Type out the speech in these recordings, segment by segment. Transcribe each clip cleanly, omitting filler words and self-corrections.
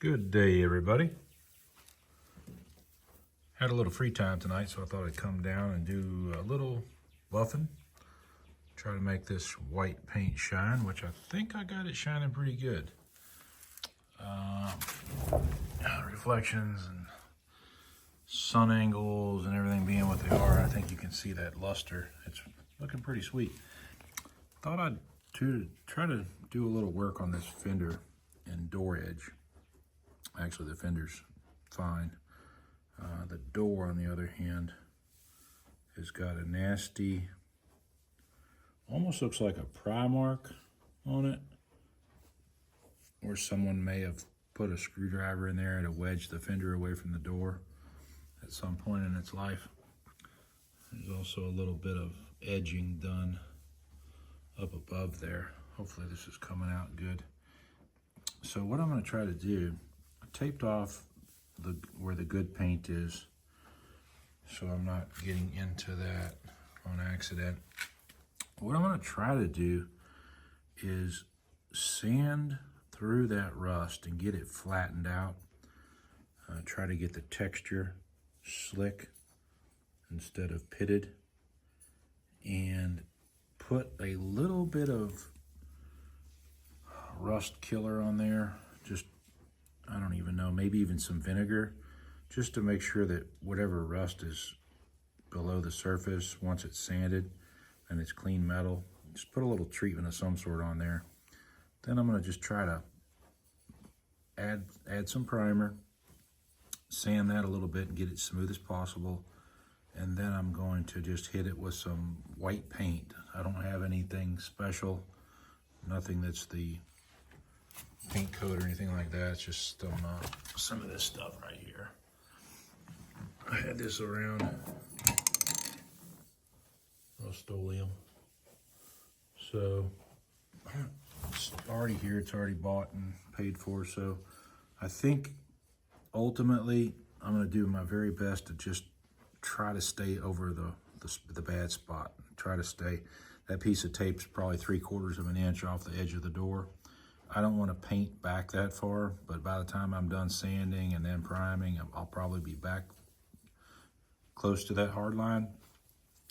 Good day, everybody. Had a little free time tonight, so I thought I'd come down and do a little buffing. Try to make this white paint shine, which I think I got it shining pretty good. Reflections and sun angles and everything being what they are, I think you can see that luster. It's looking pretty sweet. Thought I'd try to do a little work on this fender and door edge. Actually, the fender's fine. The door, on the other hand, has got a nasty, almost looks like a pry mark on it, or someone may have put a screwdriver in there to wedge the fender away from the door at some point in its life. There's also a little bit of edging done up above there. Hopefully this is coming out good. So what I'm going to try to do, I taped off where the good paint is, so I'm not getting into that on accident. What I'm going to try to do is sand through that rust and get it flattened out. Try to get the texture slick instead of pitted, and put a little bit of rust killer on there. Just, I don't even know, maybe even some vinegar, just to make sure that whatever rust is below the surface, once it's sanded and it's clean metal, just put a little treatment of some sort on there. Then I'm going to just try to add some primer, sand that a little bit and get it smooth as possible. And then I'm going to just hit it with some white paint. I don't have anything special, nothing that's the paint coat or anything like that. It's just some of this stuff right here. I had this around, Rust-Oleum. So it's already here, it's already bought and paid for. So I think ultimately I'm going to do my very best to just try to stay over the bad spot. Try to stay, that piece of tape's probably 3/4 of an inch off the edge of the door. I don't want to paint back that far, but by the time I'm done sanding and then priming, I'll probably be back close to that hard line.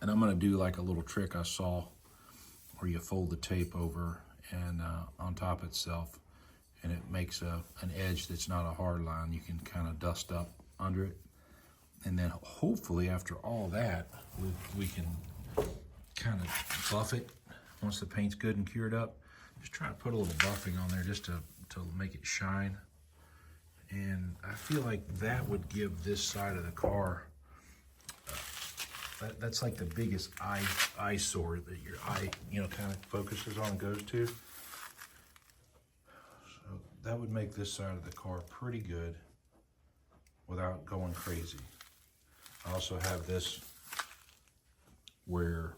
And I'm going to do like a little trick I saw where you fold the tape over and on top itself, and it makes an edge that's not a hard line. You can kind of dust up under it. And then hopefully after all that, we can kind of buff it once the paint's good and cured up. Just try to put a little buffing on there just to make it shine. And I feel like that would give this side of the car, that's like the biggest eyesore that your eye, kind of focuses on and goes to. So that would make this side of the car pretty good without going crazy. I also have this where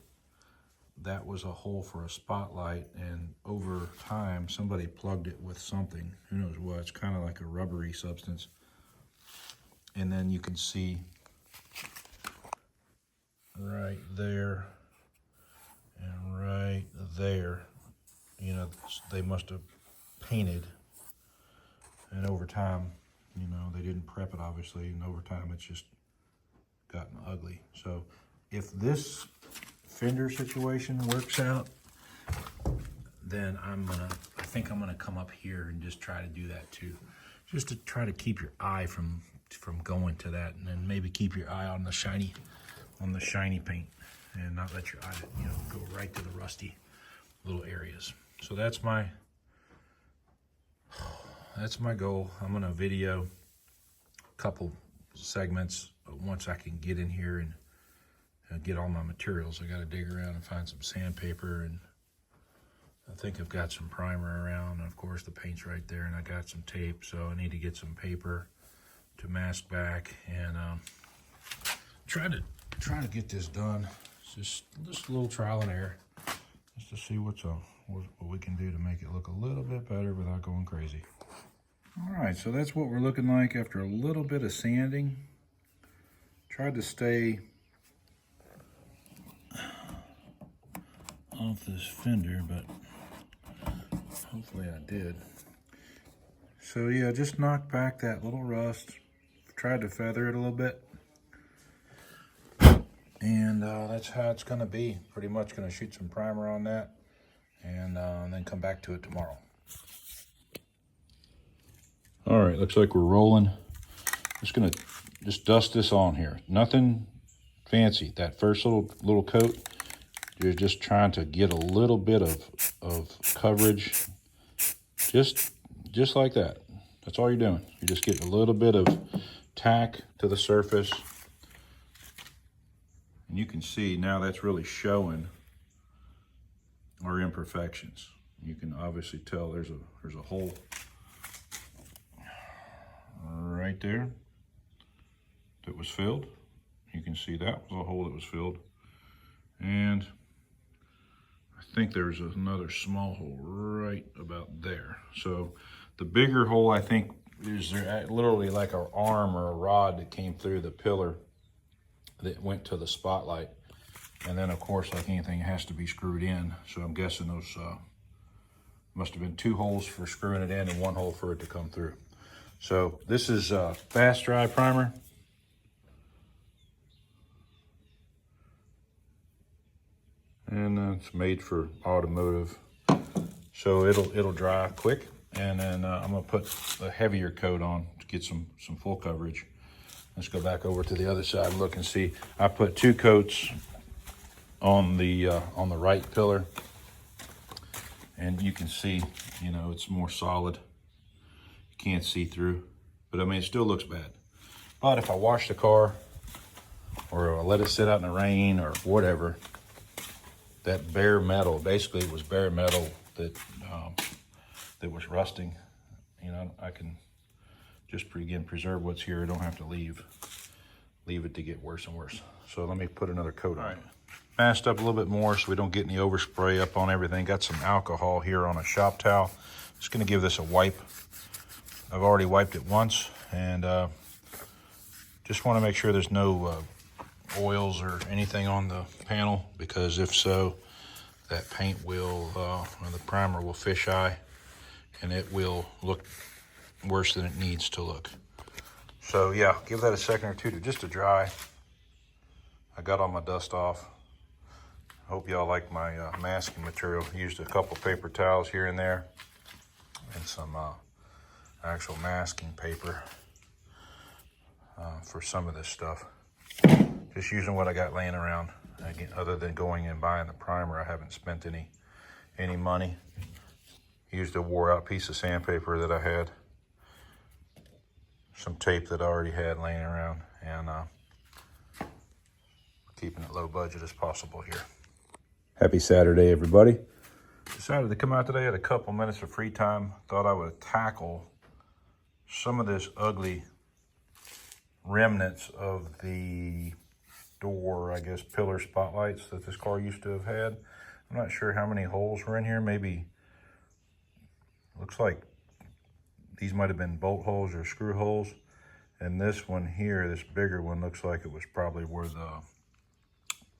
that was a hole for a spotlight, and over time somebody plugged it with something, who knows what. It's kind of like a rubbery substance, and then you can see right there and right there, they must have painted, and over time, they didn't prep it obviously, and over time it's just gotten ugly. So if this fender situation works out, then I think I'm gonna come up here and just try to do that too, just to try to keep your eye from going to that, and then maybe keep your eye on the shiny paint and not let your eye go right to the rusty little areas. So that's my goal. I'm gonna video a couple segments once I can get in here and get all my materials. I got to dig around and find some sandpaper, and I think I've got some primer around, and of course the paint's right there, and I got some tape, so I need to get some paper to mask back and try to get this done. It's just a little trial and error, just to see what we can do to make it look a little bit better without going crazy. All right, so that's what we're looking like after a little bit of sanding. Tried to stay off this fender, but hopefully I did. So yeah, just knock back that little rust. Tried to feather it a little bit. And that's how it's gonna be. Pretty much gonna shoot some primer on that and then come back to it tomorrow. All right, looks like we're rolling. Just gonna dust this on here. Nothing fancy. That first little coat, you're just trying to get a little bit of coverage, just like that. That's all you're doing. You're just getting a little bit of tack to the surface. And you can see now that's really showing our imperfections. You can obviously tell there's a hole right there that was filled. You can see that was a hole that was filled. And I think there's another small hole right about there. So the bigger hole, I think, is there literally like an arm or a rod that came through the pillar that went to the spotlight. And then of course, like anything, it has to be screwed in. So I'm guessing those must have been 2 holes for screwing it in and 1 hole for it to come through. So this is fast dry primer. And it's made for automotive. So it'll dry quick. And then I'm gonna put a heavier coat on to get some full coverage. Let's go back over to the other side and look and see. I put 2 coats on the right pillar, and you can see, you know, it's more solid. You can't see through, but I mean, it still looks bad. But if I wash the car or I let it sit out in the rain or whatever, that bare metal, basically it was bare metal that was rusting. You know, I can just preserve what's here. I don't have to leave it to get worse and worse. So let me put another coat on. Masked up a little bit more so we don't get any overspray up on everything. Got some alcohol here on a shop towel. Just gonna give this a wipe. I've already wiped it once, and just wanna make sure there's no oils or anything on the panel, because if so, that paint will, or the primer will fisheye, and it will look worse than it needs to look. So yeah, give that a second or two just to dry. I got all my dust off. Hope y'all like my masking material. Used a couple paper towels here and there, and some actual masking paper for some of this stuff. Just using what I got laying around. Again, other than going and buying the primer, I haven't spent any money. Used a wore out piece of sandpaper that I had, some tape that I already had laying around, and keeping it low budget as possible here. Happy Saturday, everybody. Decided to come out today, had a couple minutes of free time. Thought I would tackle some of this ugly remnants of the door, I guess, pillar spotlights that this car used to have had. I'm not sure how many holes were in here. Maybe, looks like these might have been bolt holes or screw holes. And this one here, this bigger one, looks like it was probably where the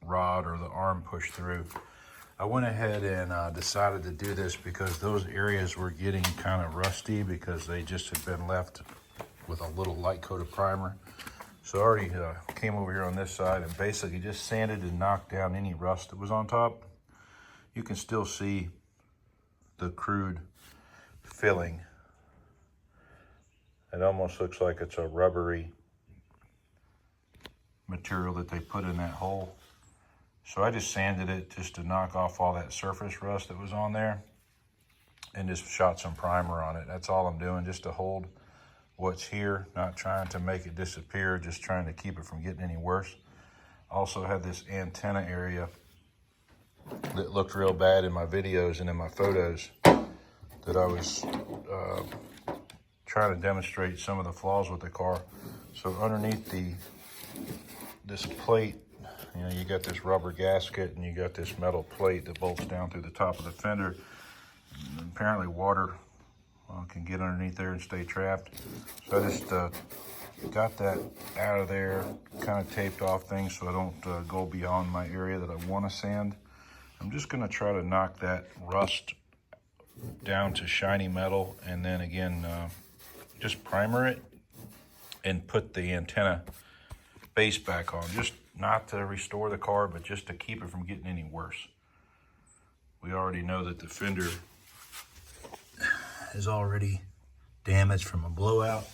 rod or the arm pushed through. I went ahead and decided to do this because those areas were getting kind of rusty because they just had been left with a little light coat of primer. So I already came over here on this side and basically just sanded and knocked down any rust that was on top. You can still see the crude filling. It almost looks like it's a rubbery material that they put in that hole. So I just sanded it just to knock off all that surface rust that was on there and just shot some primer on it. That's all I'm doing, just to hold what's here, not trying to make it disappear, just trying to keep it from getting any worse. Also had this antenna area that looked real bad in my videos and in my photos that I was trying to demonstrate some of the flaws with the car. So underneath this plate, you know, you got this rubber gasket and you got this metal plate that bolts down through the top of the fender. And apparently water can get underneath there and stay trapped. So I just got that out of there, kind of taped off things so I don't go beyond my area that I want to sand. I'm just going to try to knock that rust down to shiny metal, and then again just primer it and put the antenna base back on, just not to restore the car, but just to keep it from getting any worse. We already know that the fender is already damaged from a blowout,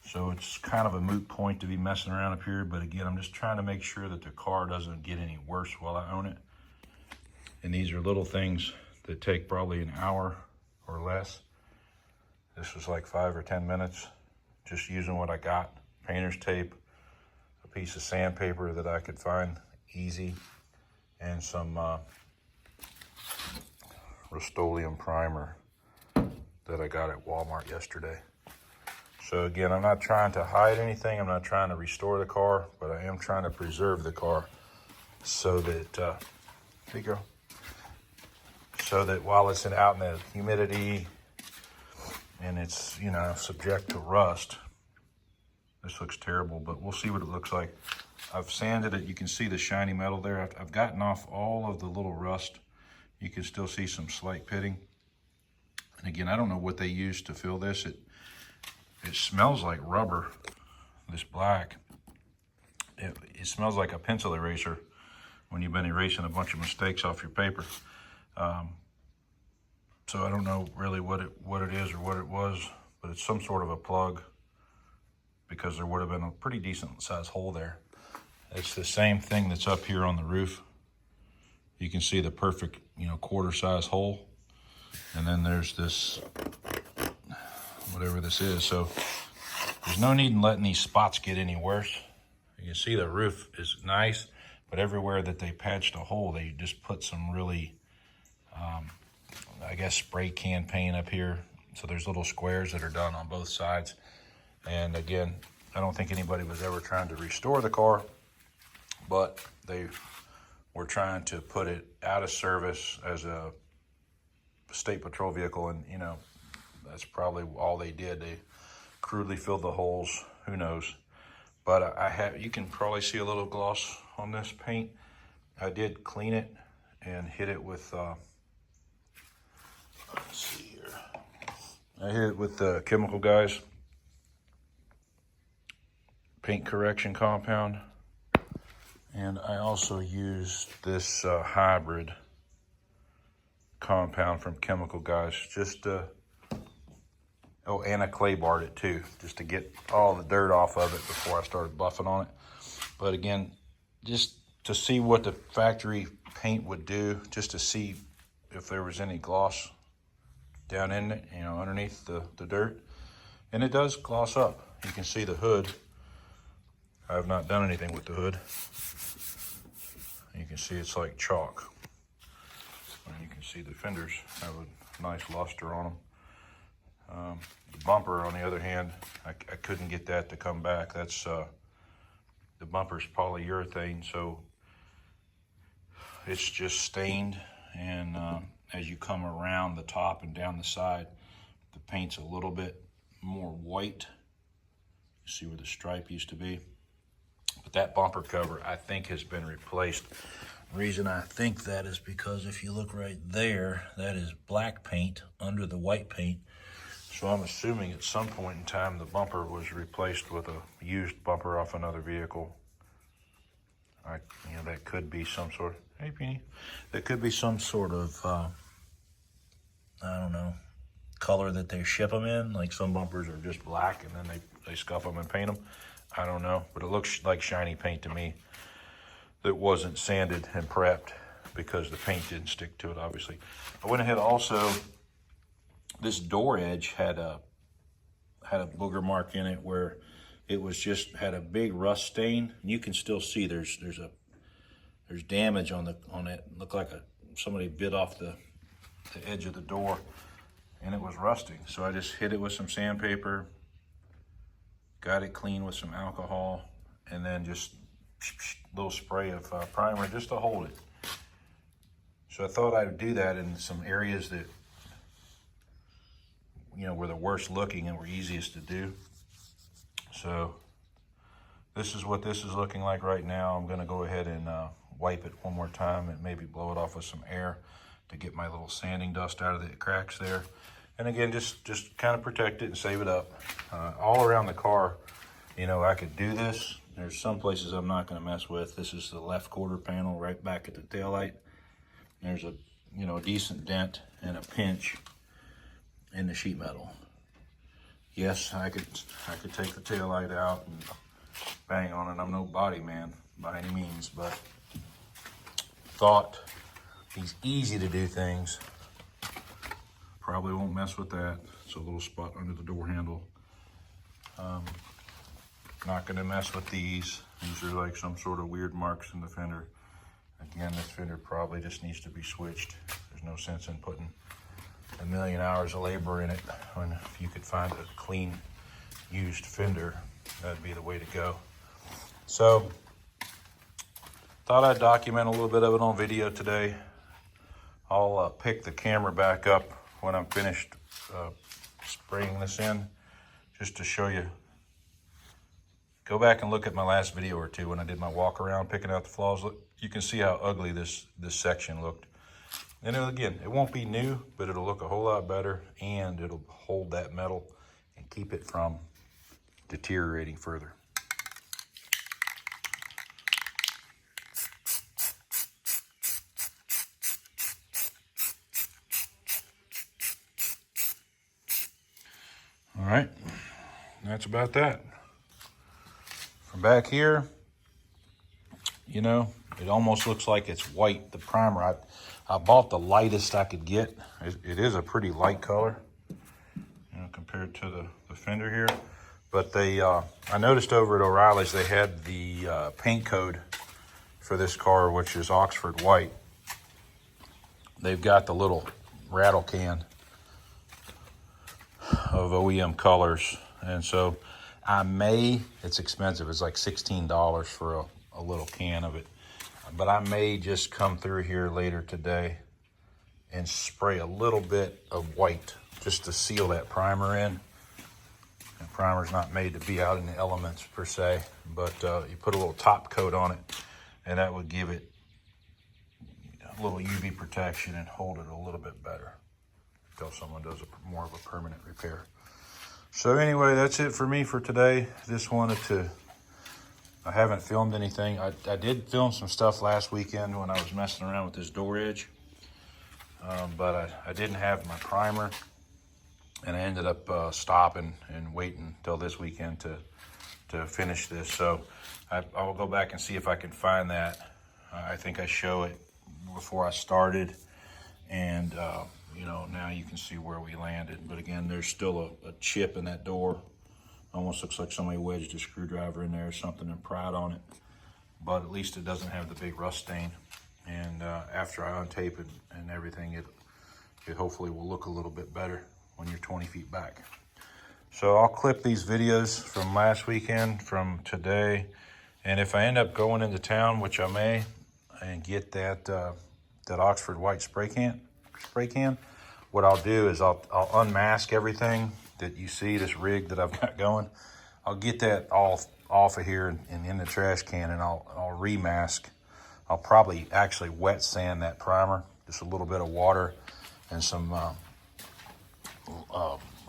so it's kind of a moot point to be messing around up here. But again, I'm just trying to make sure that the car doesn't get any worse while I own it. And these are little things that take probably an hour or less. This was like 5 or 10 minutes, just using what I got. Painter's tape, a piece of sandpaper that I could find easy, and some Rust-Oleum primer that I got at Walmart yesterday. So again, I'm not trying to hide anything. I'm not trying to restore the car, but I am trying to preserve the car so that, there you go. So that while it's out in the humidity and it's, you know, subject to rust, this looks terrible, but we'll see what it looks like. I've sanded it. You can see the shiny metal there. I've gotten off all of the little rust. You can still see some slight pitting. And again, I don't know what they used to fill this. It smells like rubber, this black. It smells like a pencil eraser when you've been erasing a bunch of mistakes off your paper. So I don't know really what it is or what it was, but it's some sort of a plug, because there would have been a pretty decent sized hole there. It's the same thing that's up here on the roof. You can see the perfect, you know, quarter size hole. And then there's this, whatever this is. So there's no need in letting these spots get any worse. You can see the roof is nice, but everywhere that they patched a hole, they just put some really, I guess, spray can paint up here. So there's little squares that are done on both sides. And again, I don't think anybody was ever trying to restore the car, but they were trying to put it out of service as a state patrol vehicle. And, you know, that's probably all they did. They crudely filled the holes, who knows. But you can probably see a little gloss on this paint. I did clean it and hit it with, let's see here. I hit it with the Chemical Guys paint correction compound, and I also used this hybrid compound from Chemical Guys, just and I clay barred it too, just to get all the dirt off of it before I started buffing on it. But again, just to see what the factory paint would do, just to see if there was any gloss down in it, you know, underneath the dirt. And it does gloss up. You can see the hood. I have not done anything with the hood. You can see it's like chalk. And you can see the fenders have a nice luster on them. The bumper, on the other hand, I couldn't get that to come back. That's the bumper's polyurethane, so it's just stained. And as you come around the top and down the side, the paint's a little bit more white. You see where the stripe used to be. But that bumper cover, I think, has been replaced. The reason I think that is because if you look right there, that is black paint under the white paint. So I'm assuming at some point in time the bumper was replaced with a used bumper off another vehicle. You know, that could be some sort of, hey Peony, that could be some sort of, I don't know, color that they ship them in. Like some bumpers are just black and then they scuff them and paint them. I don't know, but it looks like shiny paint to me that wasn't sanded and prepped, because the paint didn't stick to it, obviously. I went ahead also, this door edge had a booger mark in it where it was just had a big rust stain. And you can still see there's damage on it. Looked like somebody bit off the edge of the door, and it was rusting. So I just hit it with some sandpaper, got it clean with some alcohol, and then just a little spray of primer just to hold it. So I thought I would do that in some areas that, you know, were the worst looking and were easiest to do. So this is what this is looking like right now. I'm gonna go ahead and wipe it one more time and maybe blow it off with some air to get my little sanding dust out of the cracks there. And again, just kind of protect it and save it up. All around the car, you know, I could do this. There's some places I'm not going to mess with. This is the left quarter panel right back at the taillight. There's a, you know, a decent dent and a pinch in the sheet metal. Yes, I could take the taillight out and bang on it. I'm no body man by any means, but thought these easy to do things. Probably won't mess with that. It's a little spot under the door handle. Not gonna mess with these. These are like some sort of weird marks in the fender. Again, this fender probably just needs to be switched. There's no sense in putting a million hours of labor in it when if you could find a clean used fender, that'd be the way to go. So, thought I'd document a little bit of it on video today. I'll pick the camera back up when I'm finished spraying this in, just to show you. Go back and look at my last video or two when I did my walk around picking out the flaws. Look, you can see how ugly this section looked. And again, it won't be new, but it'll look a whole lot better, and it'll hold that metal and keep it from deteriorating further. All right, that's about that. From back here, you know, it almost looks like it's white, the primer. I bought the lightest I could get. It is a pretty light color, you know, compared to the fender here. But they, I noticed over at O'Reilly's, they had the paint code for this car, which is Oxford White. They've got the little rattle can of OEM colors. And so it's expensive. It's like $16 for a little can of it. But I may just come through here later today and spray a little bit of white just to seal that primer in. The primer's not made to be out in the elements per se, but you put a little top coat on it, and that would give it a little UV protection and hold it a little bit better until someone does more of a permanent repair. So anyway, that's it for me for today. Just wanted to, I haven't filmed anything. I did film some stuff last weekend when I was messing around with this door edge, but I didn't have my primer, and I ended up stopping and waiting till this weekend to finish this. So I will go back and see if I can find that. I think I show it before I started, and you know, now you can see where we landed. But again, there's still a chip in that door. Almost looks like somebody wedged a screwdriver in there or something and pried on it. But at least it doesn't have the big rust stain. And after I untape it and everything, it hopefully will look a little bit better when you're 20 feet back. So I'll clip these videos from last weekend, from today. And if I end up going into town, which I may, and get that Oxford White spray can, what I'll do is I'll unmask everything that you see, this rig that I've got going. I'll get that off of here and in the trash can, and I'll remask. I'll probably actually wet sand that primer, just a little bit of water and some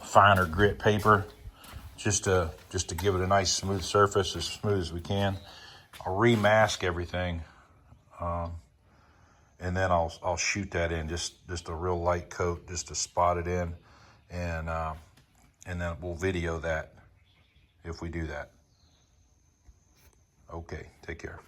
finer grit paper, just to give it a nice smooth surface, as smooth as we can. I'll remask everything, and then I'll shoot that in, just a real light coat, just to spot it in, and then we'll video that if we do that. Okay, take care.